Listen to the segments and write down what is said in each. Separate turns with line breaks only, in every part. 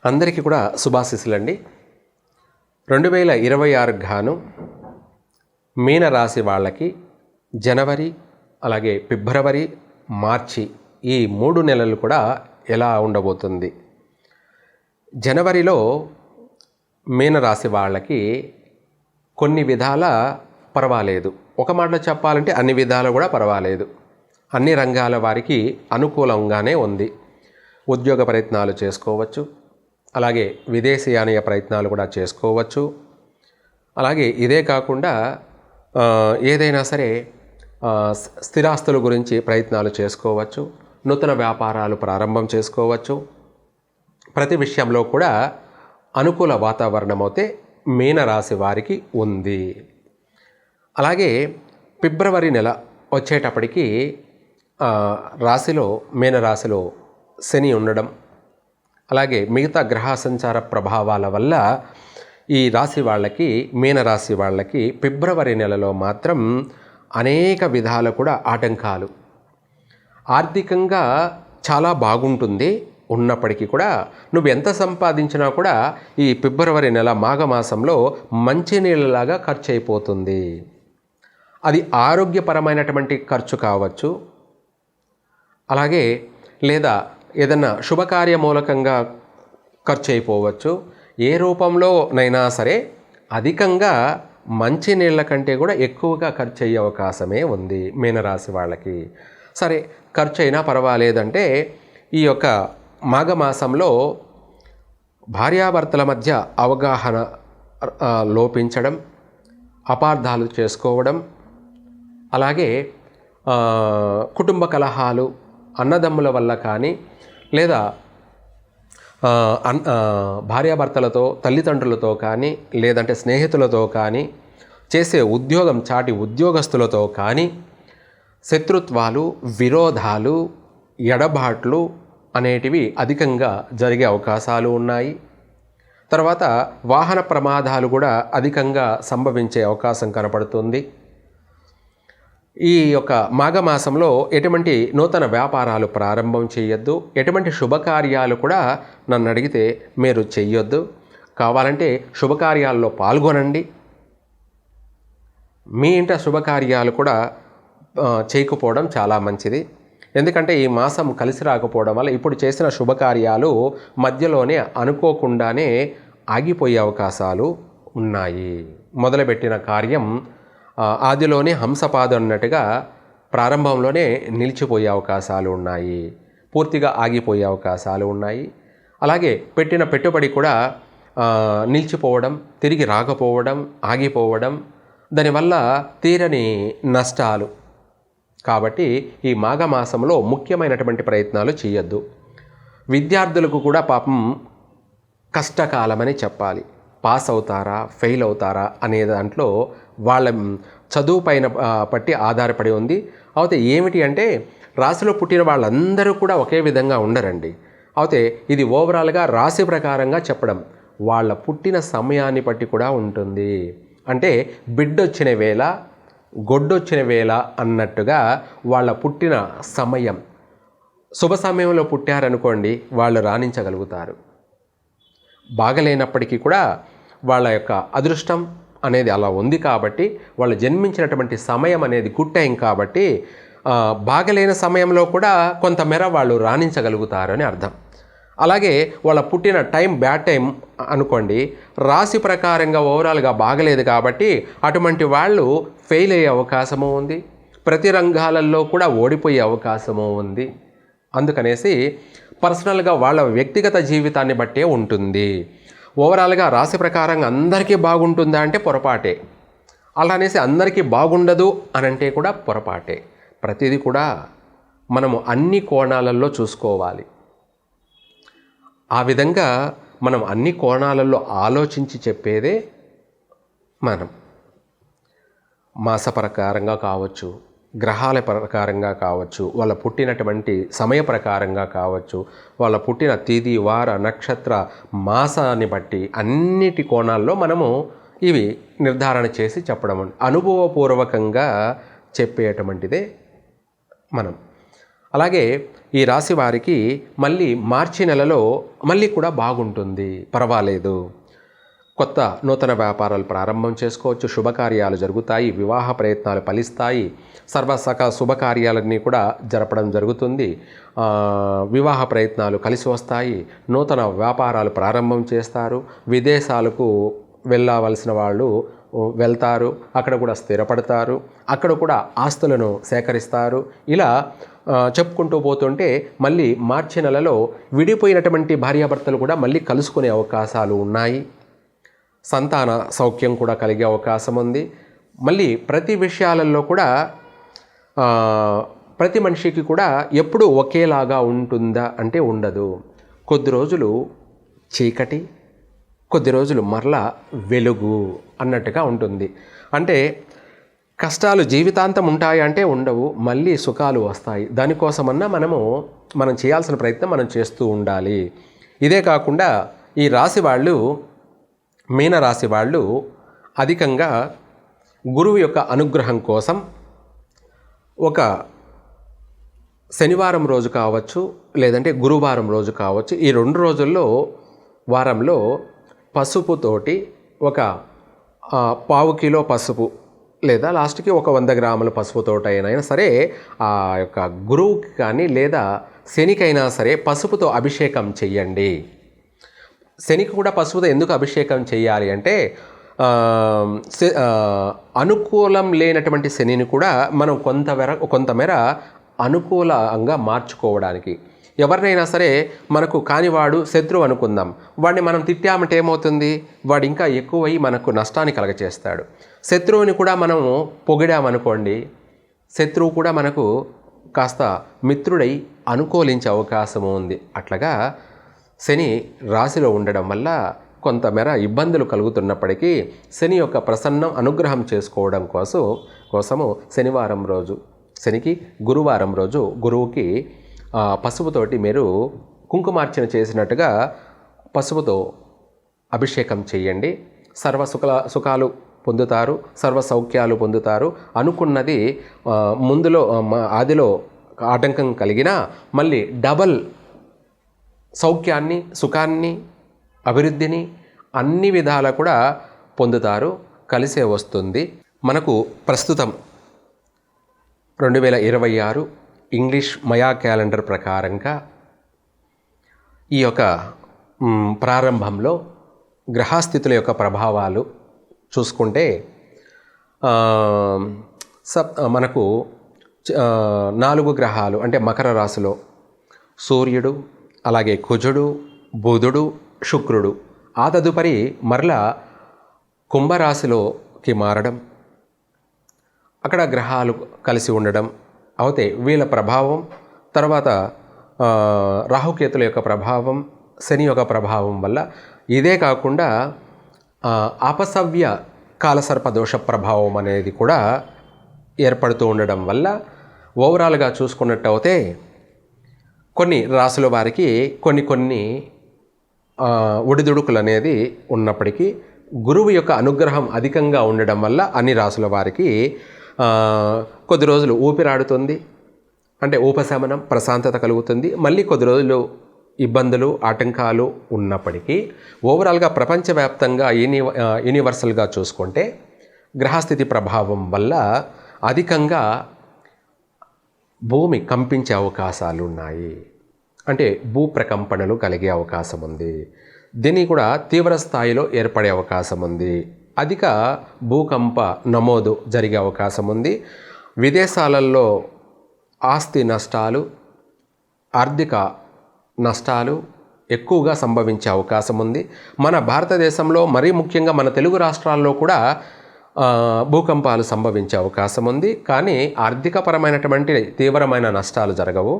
అందరికీ కూడా శుభాశీస్సులండి. 2026 గాను మీనరాశి వాళ్ళకి జనవరి, అలాగే ఫిబ్రవరి, మార్చి ఈ 3 నెలలు కూడా ఎలా ఉండబోతుంది? జనవరిలో మీనరాశి వాళ్ళకి కొన్ని విధాల పర్వాలేదు. ఒక మాటలో చెప్పాలంటే అన్ని విధాలు కూడా పర్వాలేదు. అన్ని రంగాల వారికి అనుకూలంగానే ఉంది. ఉద్యోగ ప్రయత్నాలు చేసుకోవచ్చు, అలాగే విదేశీయానీయ ప్రయత్నాలు కూడా చేసుకోవచ్చు. అలాగే ఇదే కాకుండా ఏదైనా సరే స్థిరాస్తుల గురించి ప్రయత్నాలు చేసుకోవచ్చు, నూతన వ్యాపారాలు ప్రారంభం చేసుకోవచ్చు. ప్రతి విషయంలో కూడా అనుకూల వాతావరణం అయితే మీనరాశి వారికి ఉంది. అలాగే ఫిబ్రవరి నెల వచ్చేటప్పటికి మీనరాశిలో శని ఉండడం, అలాగే మిగతా గ్రహ సంచార ప్రభావాల వల్ల ఈ రాశి వాళ్ళకి, మీనరాశి వాళ్ళకి ఫిబ్రవరి నెలలో మాత్రం అనేక విధాలు కూడా ఆటంకాలు. ఆర్థికంగా చాలా బాగుంటుంది ఉన్నప్పటికీ కూడా నువ్వు ఎంత సంపాదించినా కూడా ఈ ఫిబ్రవరి నెల మాఘమాసంలో మంచినీళ్ళలాగా ఖర్చు అయిపోతుంది. అది ఆరోగ్యపరమైనటువంటి ఖర్చు కావచ్చు, అలాగే లేదా ఏదన్నా శుభకార్య మూలకంగా ఖర్చు అయిపోవచ్చు. ఏ రూపంలోనైనా సరే అధికంగా మంచినీళ్ళ కంటే కూడా ఎక్కువగా ఖర్చు అయ్యే అవకాశమే ఉంది మీనరాశి వాళ్ళకి. సరే, ఖర్చు అయినా పర్వాలేదంటే ఈ యొక్క మాఘమాసంలో భార్యాభర్తల మధ్య అవగాహన లోపించడం, అపార్థాలు చేసుకోవడం, అలాగే కుటుంబ కలహాలు అన్నదమ్ముల వల్ల కానీ, లేదా భార్యాభర్తలతో, తల్లిదండ్రులతో కానీ, లేదంటే స్నేహితులతో కానీ, చేసే ఉద్యోగం చాటి ఉద్యోగస్తులతో కానీ శత్రుత్వాలు, విరోధాలు, ఎడబాట్లు అనేటివి అధికంగా జరిగే అవకాశాలు ఉన్నాయి. తర్వాత వాహన ప్రమాదాలు కూడా అధికంగా సంభవించే అవకాశం కనపడుతుంది. ఈ యొక్క మాఘమాసంలో ఎటువంటి నూతన వ్యాపారాలు ప్రారంభం చేయొద్దు. ఎటువంటి శుభకార్యాలు కూడా నన్ను అడిగితే మీరు చెయ్యొద్దు. కావాలంటే శుభకార్యాల్లో పాల్గొనండి. మీ ఇంట శుభకార్యాలు కూడా చేయకపోవడం చాలా మంచిది. ఎందుకంటే ఈ మాసం కలిసి రాకపోవడం వల్ల ఇప్పుడు చేసిన శుభకార్యాలు మధ్యలోనే అనుకోకుండానే ఆగిపోయే అవకాశాలు ఉన్నాయి. మొదలుపెట్టిన కార్యం ఆదిలోనే హంసపాదం అన్నట్టుగా ప్రారంభంలోనే నిలిచిపోయే అవకాశాలు ఉన్నాయి, పూర్తిగా ఆగిపోయే అవకాశాలు ఉన్నాయి. అలాగే పెట్టిన పెట్టుబడి కూడా నిలిచిపోవడం, తిరిగి రాకపోవడం, ఆగిపోవడం, దానివల్ల తీరని నష్టాలు. కాబట్టి ఈ మాఘమాసంలో ముఖ్యమైనటువంటి ప్రయత్నాలు చేయొద్దు. విద్యార్థులకు కూడా పాపం కష్టకాలమని చెప్పాలి. పాస్ అవుతారా, ఫెయిల్ అవుతారా అనే దాంట్లో వాళ్ళ చదువు పైన పట్టి ఆధారపడి ఉంది. అయితే ఏమిటి అంటే రాశిలో పుట్టిన వాళ్ళందరూ కూడా ఒకే విధంగా ఉండరండి. అయితే ఇది ఓవరాల్గా రాశి ప్రకారంగా చెప్పడం, వాళ్ళ పుట్టిన సమయాన్ని బట్టి కూడా ఉంటుంది. అంటే బిడ్డొచ్చిన వేళ, గొడ్డొచ్చిన వేళ అన్నట్టుగా వాళ్ళ పుట్టిన సమయం, శుభ సమయంలో పుట్టారనుకోండి వాళ్ళు రాణించగలుగుతారు. బాగలేనప్పటికీ కూడా వాళ్ళ యొక్క అదృష్టం అనేది అలా ఉంది కాబట్టి, వాళ్ళు జన్మించినటువంటి సమయం అనేది గుడ్ టైం కాబట్టి బాగలేని సమయంలో కూడా కొంతమేర వాళ్ళు రాణించగలుగుతారని అర్థం. అలాగే వాళ్ళ పుట్టిన టైం బ్యాడ్ టైం అనుకోండి, రాశి ప్రకారంగా ఓవరాల్గా బాగలేదు కాబట్టి అటువంటి వాళ్ళు ఫెయిల్ అయ్యే అవకాశము ఉంది, ప్రతి రంగాలలో కూడా ఓడిపోయే అవకాశము ఉంది. అందుకనేసి పర్సనల్గా వాళ్ళ వ్యక్తిగత జీవితాన్ని బట్టే ఉంటుంది. ఓవరాల్గా రాశి ప్రకారంగా అందరికీ బాగుంటుందా అంటే పొరపాటే. అలా అనేసి అందరికీ బాగుండదు అని అంటే కూడా పొరపాటే. ప్రతిదీ కూడా మనము అన్ని కోణాలలో చూసుకోవాలి. ఆ విధంగా మనం అన్ని కోణాలలో ఆలోచించి చెప్పేదే మనం. మాస ప్రకారంగా కావచ్చు, గ్రహాల ప్రకారంగా కావచ్చు, వాళ్ళ పుట్టినటువంటి సమయ ప్రకారంగా కావచ్చు, వాళ్ళ పుట్టిన తిథి, వార, నక్షత్ర, మాసాన్ని బట్టి అన్నిటి కోణాల్లో మనము ఇవి నిర్ధారణ చేసి చెప్పడం అనుభవపూర్వకంగా చెప్పేటువంటిదే మనం. అలాగే ఈ రాశి వారికి మళ్ళీ మార్చి నెలలో మళ్ళీ కూడా బాగుంటుంది, పర్వాలేదు. కొత్త నూతన వ్యాపారాలు ప్రారంభం చేసుకోవచ్చు, శుభకార్యాలు జరుగుతాయి, వివాహ ప్రయత్నాలు ఫలిస్తాయి, సర్వసక శుభకార్యాలన్నీ కూడా జరపడం జరుగుతుంది. వివాహ ప్రయత్నాలు కలిసి వస్తాయి, నూతన వ్యాపారాలు ప్రారంభం చేస్తారు, విదేశాలకు వెళ్ళవలసిన వాళ్ళు వెళ్తారు, అక్కడ కూడా స్థిరపడతారు, అక్కడ కూడా ఆస్తులను సేకరిస్తారు. ఇలా చెప్పుకుంటూ పోతుంటే మళ్ళీ మార్చి నెలలో విడిపోయినటువంటి భార్యాభర్తలు కూడా మళ్ళీ కలుసుకునే అవకాశాలు ఉన్నాయి. సంతాన సౌఖ్యం కూడా కలిగే అవకాశం ఉంది. మళ్ళీ ప్రతి విషయాలలో కూడా ప్రతి మనిషికి కూడా ఎప్పుడూ ఒకేలాగా ఉంటుందా అంటే ఉండదు. కొద్ది రోజులు చీకటి, కొద్ది రోజులు మరలా వెలుగు అన్నట్టుగా ఉంటుంది. అంటే కష్టాలు జీవితాంతం ఉంటాయి అంటే ఉండవు, మళ్ళీ సుఖాలు వస్తాయి. దానికోసమన్నా మనం చేయాల్సిన ప్రయత్నం మనం చేస్తూ ఉండాలి. ఇదే కాకుండా ఈ రాశి వాళ్ళు, మీనరాశి వాళ్ళు అధికంగా గురువు యొక్క అనుగ్రహం కోసం ఒక శనివారం రోజు కావచ్చు, లేదంటే గురువారం రోజు కావచ్చు, ఈ 2 రోజుల్లో వారంలో పసుపుతోటి ఒక 1/4 కిలో పసుపు లేదా లాస్ట్కి ఒక 100 గ్రాముల పసుపుతోటి అయినా సరే ఆ యొక్క గురువుకి కానీ లేదా శనికైనా సరే పసుపుతో అభిషేకం చెయ్యండి. శనికి కూడా పసుపుతో ఎందుకు అభిషేకం చేయాలి అంటే అనుకూలం లేనటువంటి శనిని కూడా మనం కొంతమేర అనుకూలంగా మార్చుకోవడానికి. ఎవరినైనా సరే మనకు కానివాడు శత్రువు అనుకుందాం, వాడిని మనం తిట్టామంటే ఏమవుతుంది, వాడు ఇంకా ఎక్కువై మనకు నష్టాన్ని కలగచేస్తాడు. శత్రువుని కూడా మనము పొగిడామనుకోండి, శత్రువు కూడా మనకు కాస్త మిత్రుడై అనుకూలించే అవకాశము ఉంది. అట్లాగా శని రాశిలో ఉండడం వల్ల కొంతమేర ఇబ్బందులు కలుగుతున్నప్పటికీ శని యొక్క ప్రసన్నం అనుగ్రహం చేసుకోవడం కోసము శనివారం రోజు శనికి, గురువారం రోజు గురువుకి పసుపుతోటి మీరు కుంకుమార్చన చేసినట్టుగా పసుపుతో అభిషేకం చేయండి. సుఖాలు పొందుతారు, సర్వ సౌఖ్యాలు పొందుతారు. అనుకున్నది ఆదిలో ఆటంకం కలిగినా మళ్ళీ డబల్ సౌఖ్యాన్ని, సుఖాన్ని, అభివృద్ధిని అన్ని విధాలా కూడా పొందుతారు, కలిసే వస్తుంది. మనకు ప్రస్తుతం 2026 ఇంగ్లీష్ మయా క్యాలెండర్ ప్రకారంగా ఈ యొక్క ప్రారంభంలో గ్రహస్థితుల యొక్క ప్రభావాలు చూసుకుంటే మనకు 4 గ్రహాలు అంటే మకర రాశిలో సూర్యుడు, అలాగే కుజుడు, బుధుడు, శుక్రుడు, ఆ తదుపరి మరలా కుంభరాశిలోకి మారడం, అక్కడ గ్రహాలు కలిసి ఉండడం అవుతే వీళ్ళ ప్రభావం, తర్వాత రాహుకేతుల యొక్క ప్రభావం, శని యొక్క ప్రభావం వల్ల, ఇదే కాకుండా అపసవ్య కాలసర్ప దోష ప్రభావం అనేది కూడా ఏర్పడుతూ ఉండడం వల్ల ఓవరాల్గా చూసుకున్నట్టయితే కొన్ని రాశుల వారికి కొన్ని ఒడిదుడుకులు అనేది ఉన్నప్పటికీ గురువు యొక్క అనుగ్రహం అధికంగా ఉండడం వల్ల అన్ని రాశుల వారికి కొద్ది రోజులు ఊపిరాడుతుంది, అంటే ఉపశమనం, ప్రశాంతత కలుగుతుంది. మళ్ళీ కొద్ది రోజులు ఇబ్బందులు, ఆటంకాలు ఉన్నప్పటికీ ఓవరాల్గా ప్రపంచవ్యాప్తంగా యూనివర్సల్గా చూసుకుంటే గ్రహస్థితి ప్రభావం వల్ల అధికంగా భూమి కంపించే అవకాశాలు ఉన్నాయి, అంటే భూప్రకంపనలు కలిగే అవకాశం ఉంది. దీన్ని కూడా తీవ్ర స్థాయిలో ఏర్పడే అవకాశం ఉంది. అధిక భూకంప నమోదు జరిగే అవకాశం ఉంది. విదేశాలలో ఆస్తి నష్టాలు, ఆర్థిక నష్టాలు ఎక్కువగా సంభవించే అవకాశం ఉంది. మన భారతదేశంలో మరీ ముఖ్యంగా మన తెలుగు రాష్ట్రాల్లో కూడా భూకంపాలు సంభవించే అవకాశం ఉంది. కానీ ఆర్థికపరమైనటువంటి తీవ్రమైన నష్టాలు జరగవు.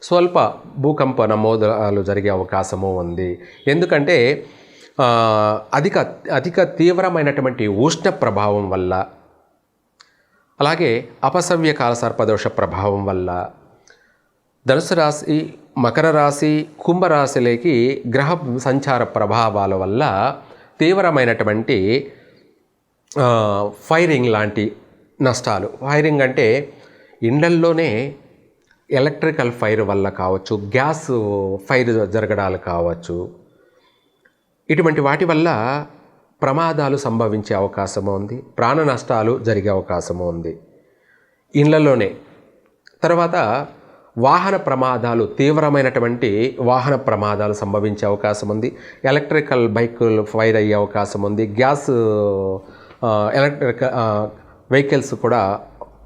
స్వల్ప భూకంప నమోదాలు జరిగే అవకాశము ఉంది. ఎందుకంటే అధిక తీవ్రమైనటువంటి ఉష్ణ ప్రభావం వల్ల, అలాగే అపసవ్య కాలసర్పదోష ప్రభావం వల్ల ధనుసు రాశి, మకర రాశి, కుంభరాశిలోకి గ్రహ సంచార ప్రభావాల వల్ల తీవ్రమైనటువంటి ఫైరింగ్ లాంటి నష్టాలు. ఫైరింగ్ అంటే ఇండ్లల్లోనే ఎలక్ట్రికల్ ఫైర్ వల్ల కావచ్చు, గ్యాస్ ఫైర్ జరగడాలు కావచ్చు, ఇటువంటి వాటి వల్ల ప్రమాదాలు సంభవించే అవకాశం ఉంది, ప్రాణ నష్టాలు జరిగే అవకాశం ఉంది ఇళ్లలోనే. తర్వాత వాహన ప్రమాదాలు, తీవ్రమైనటువంటి వాహన ప్రమాదాలు సంభవించే అవకాశం ఉంది. ఎలక్ట్రికల్ బైకులు ఫైర్ అయ్యే అవకాశం ఉంది. గ్యాస్ ఎలక్ట్రికల్ వెహికల్స్ కూడా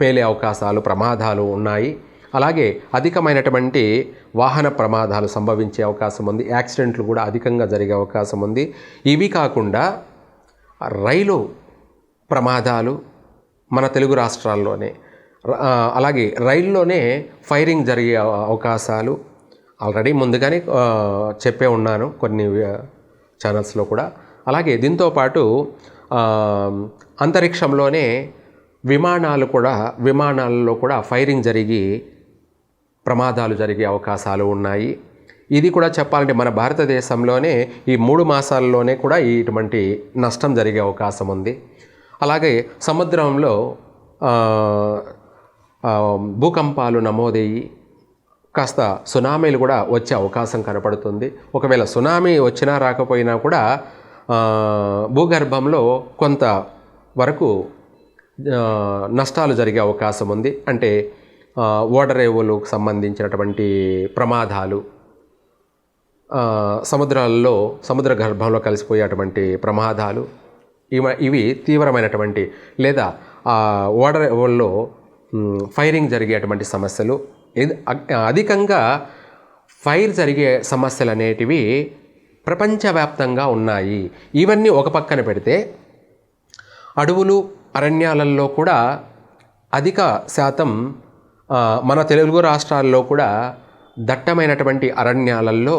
పేలే అవకాశాలు, ప్రమాదాలు ఉన్నాయి. అలాగే అధికమైనటువంటి వాహన ప్రమాదాలు సంభవించే అవకాశం ఉంది. యాక్సిడెంట్లు కూడా అధికంగా జరిగే అవకాశం ఉంది. ఇవి కాకుండా రైలు ప్రమాదాలు మన తెలుగు రాష్ట్రాల్లోనే, అలాగే రైల్లోనే ఫైరింగ్ జరిగే అవకాశాలు ఆల్రెడీ ముందుగానే చెప్పే ఉన్నాను కొన్ని ఛానల్స్లో కూడా. అలాగే దీంతోపాటు అంతరిక్షంలోనే విమానాల్లో కూడా ఫైరింగ్ జరిగి ప్రమాదాలు జరిగే అవకాశాలు ఉన్నాయి. ఇది కూడా చెప్పాలంటే మన భారతదేశంలోనే ఈ 3 మాసాల్లోనే కూడా ఇటువంటి నష్టం జరిగే అవకాశం ఉంది. అలాగే సముద్రంలో భూకంపాలు నమోదయ్యి కాస్త సునామీలు కూడా వచ్చే అవకాశం కనపడుతుంది. ఒకవేళ సునామీ వచ్చినా రాకపోయినా కూడా భూగర్భంలో కొంత వరకు నష్టాలు జరిగే అవకాశం ఉంది. అంటే ఓడరేవులకు సంబంధించినటువంటి ప్రమాదాలు, సముద్ర గర్భంలో కలిసిపోయేటువంటి ప్రమాదాలు, ఇవి తీవ్రమైనటువంటి, లేదా ఓడరేవుల్లో ఫైరింగ్ జరిగేటువంటి సమస్యలు, అధికంగా ఫైర్ జరిగే సమస్యలు అనేటివి ప్రపంచవ్యాప్తంగా ఉన్నాయి. ఇవన్నీ ఒక పక్కన పెడితే అడవులు, అరణ్యాలలో కూడా అధిక శాతం మన తెలుగు రాష్ట్రాల్లో కూడా దట్టమైనటువంటి అరణ్యాలలో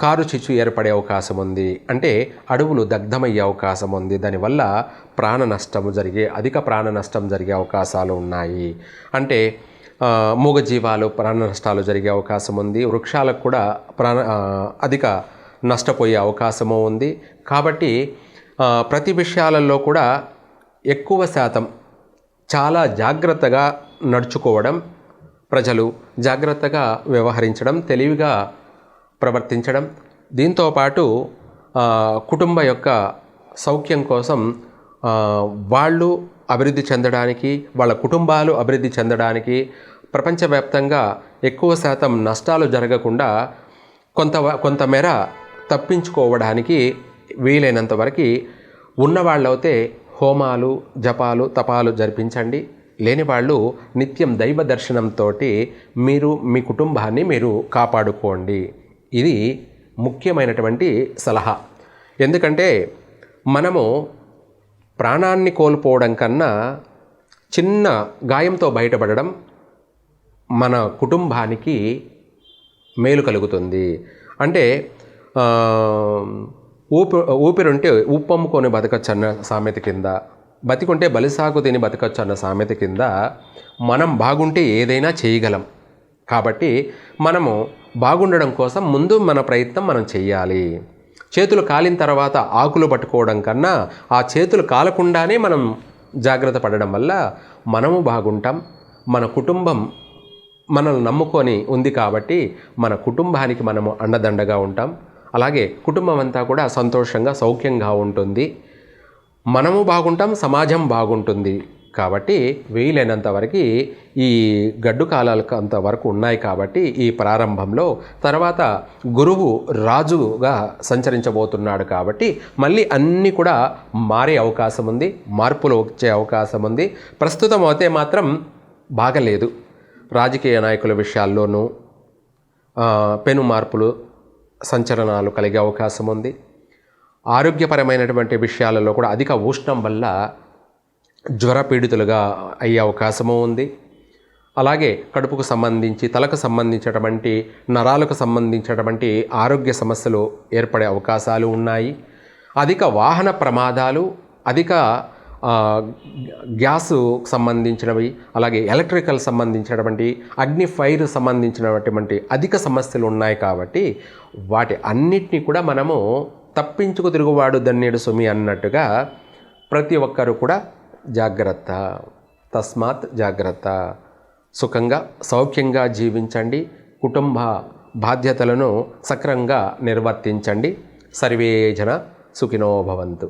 కారుచిచ్చు ఏర్పడే అవకాశం ఉంది. అంటే అడవులు దగ్ధమయ్యే అవకాశం ఉంది. దానివల్ల అధిక ప్రాణ నష్టం జరిగే అవకాశాలు ఉన్నాయి. అంటే మూగజీవాలు ప్రాణ నష్టాలు జరిగే అవకాశం ఉంది. వృక్షాలకు కూడా అధిక నష్టపోయే అవకాశము ఉంది. కాబట్టి ప్రతి విషయాలలో కూడా ఎక్కువ శాతం చాలా జాగ్రత్తగా నడుచుకోవడం, ప్రజలు జాగ్రత్తగా వ్యవహరించడం, తెలివిగా ప్రవర్తించడం, దీంతోపాటు కుటుంబ యొక్క సౌఖ్యం కోసం వాళ్ళు అభివృద్ధి చెందడానికి, వాళ్ళ కుటుంబాలు అభివృద్ధి చెందడానికి, ప్రపంచవ్యాప్తంగా ఎక్కువ శాతం నష్టాలు జరగకుండా కొంతమేర తప్పించుకోవడానికి వీలైనంత వరకు ఉన్నవాళ్ళైతే హోమాలు, జపాలు, తపాలు జరిపించండి. లేని వాళ్ళు నిత్యం దైవ దర్శనంతో మీరు మీ కుటుంబాన్ని మీరు కాపాడుకోండి. ఇది ముఖ్యమైనటువంటి సలహా. ఎందుకంటే మనము ప్రాణాన్ని కోల్పోవడం కన్నా చిన్న గాయంతో బయటపడడం మన కుటుంబానికి మేలు కలుగుతుంది. అంటే ఊపిరుంటే ఉప్పమ్ముకొని బతకచ్చు అన్న సామెత కింద, బతికుంటే బలిసాగు తిని బతకచ్చు అన్న సామెత కింద మనం బాగుంటే ఏదైనా చేయగలం. కాబట్టి మనము బాగుండడం కోసం ముందు మన ప్రయత్నం మనం చెయ్యాలి. చేతులు కాలిన తర్వాత ఆకులు పట్టుకోవడం కన్నా ఆ చేతులు కాలకుండానే మనం జాగ్రత్త పడడం వల్ల మనము బాగుంటాం. మన కుటుంబం మనల్ని నమ్ముకొని ఉంది కాబట్టి మన కుటుంబానికి మనము అండదండగా ఉంటాం. అలాగే కుటుంబం అంతా కూడా సంతోషంగా, సౌఖ్యంగా ఉంటుంది. మనము బాగుంటాం, సమాజం బాగుంటుంది. కాబట్టి వీలైనంత వరకు ఈ గడ్డు కాలాలకు అంతవరకు ఉన్నాయి. కాబట్టి ఈ ప్రారంభంలో తర్వాత గురువు రాజుగా సంచరించబోతున్నాడు. కాబట్టి మళ్ళీ అన్నీ కూడా మారే అవకాశం ఉంది, మార్పులు వచ్చే అవకాశం ఉంది. ప్రస్తుతం అయితే మాత్రం బాగలేదు. రాజకీయ నాయకుల విషయాల్లోనూ పెను మార్పులు, సంచలనాలు కలిగే అవకాశం ఉంది. ఆరోగ్యపరమైనటువంటి విషయాలలో కూడా అధిక ఉష్ణం వల్ల జ్వరపీడితులుగా అయ్యే అవకాశము ఉంది. అలాగే కడుపుకు సంబంధించి, తలకు సంబంధించినటువంటి, నరాలకు సంబంధించినటువంటి ఆరోగ్య సమస్యలు ఏర్పడే అవకాశాలు ఉన్నాయి. అధిక వాహన ప్రమాదాలు, అధిక గ్యాసు సంబంధించినవి, అలాగే ఎలక్ట్రికల్ సంబంధించినటువంటి, అగ్ని ఫైర్ సంబంధించినటువంటి అధిక సమస్యలు ఉన్నాయి. కాబట్టి వాటి అన్నిటినీ కూడా మనము తప్పించుకు తిరుగువాడు దన్నేడు సుమి అన్నట్టుగా ప్రతి ఒక్కరూ కూడా జాగ్రత్త, తస్మాత్ జాగ్రత్త. సుఖంగా సౌఖ్యంగా జీవించండి. కుటుంబ బాధ్యతలను సక్రమంగా నిర్వర్తించండి. సర్వే జన సుఖినో భవంతు.